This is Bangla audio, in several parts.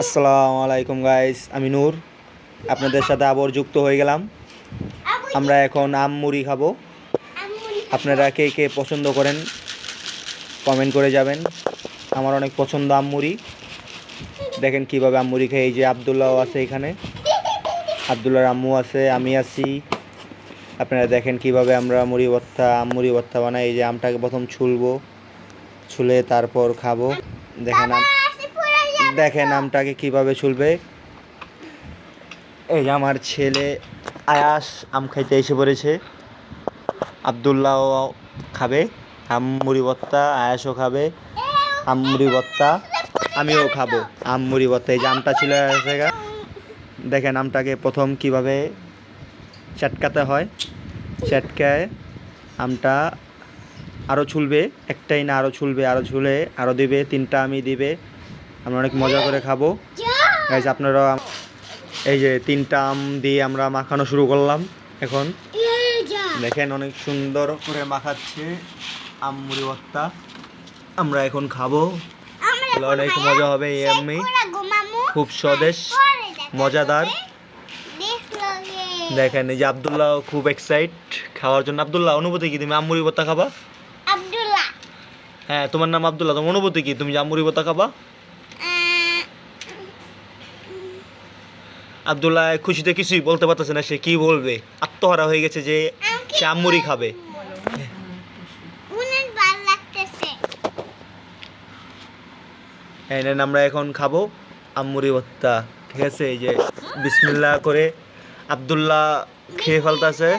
আসসালামু আলাইকুম গাইস, আমি নূর আপনাদের সাথে আবার যুক্ত হয়ে গেলাম। আমরা এখন আম মুড়ি খাবো। আপনারা কে কে পছন্দ করেন কমেন্ট করে যাবেন। আমার অনেক পছন্দ আম মুড়ি। দেখেন কিভাবে আম মুড়ি খাই। এই যে আবদুল্লাহও আছে এখানে, আবদুল্লাহর আম্মু আছে, আমি আছি। আপনারা দেখেন কিভাবে আমরা আম মুড়ি ভর্তা বানাই। এই যে আমটাকে প্রথম ছুলে তারপর খাবো। দেখেন আমটাকে কিভাবে ছুলবে। এই যে আমার ছেলে আয়াস আম খাইতে এসে পড়েছে। আবদুল্লাহও খাবে আম মুড়ি ভর্তা, আয়াসও খাবে আম মুড়ি ভর্তা, আমিও খাবো আম মুড়ি ভর্তা। এই যে আমটা ছিল গা। দেখেন আমটাকে প্রথম কিভাবে চটকাতে হয়। চটকায় আমটা আরও ছুলবে, একটাই না আরও ছুলবে, আরও ছুলে আরও দিবে, তিনটা আমি দিবে। আমরা অনেক মজা করে খাবো গাইস। আপনারা এই যে তিনটা আম দিয়ে আমরা মাখানো শুরু করলাম। এখন দেখেন অনেক সুন্দর করে মাখাচ্ছে আম মুড়ি ভর্তা। আমরা এখন খাবো, অনেক মজা হবে। এমনি খুব স্বদেশ, মজাদার। দেখেন এই যে আবদুল্লাহ খুব এক্সাইট খাওয়ার জন্য। আবদুল্লাহ, অনুভূতি কি? তুমি আম মুড়ি ভর্তা খাবা? হ্যাঁ, তোমার নাম আবদুল্লাহ, তোমার অনুভূতি কি? তুমি যে আম মুড়ি ভর্তা খাবা? আবদুল্লাহ খুশিতে কিছুই বলতে পারতেছে না। সে কি বলবে, আত্মহারা হয়ে গেছে যে সে আম মুড়ি খাবে। হ্যাঁ, আমরা এখন খাবো আম মুড়ি ভর্তা। ঠিক আছে, এই যে বিসমিল্লাহ করে আবদুল্লাহ খেয়ে ফেলতেছে।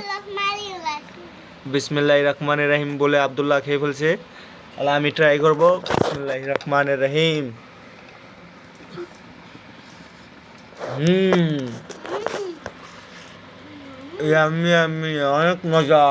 বিসমিল্লাহির রহমানির রহিম বলে আবদুল্লাহ খেয়ে ফেলছে। তাহলে আমি ট্রাই করবো। বিসমিল্লাহির রহমানির রহিম। ইয়াম্মি ইয়াম্মি, অনেক মজা।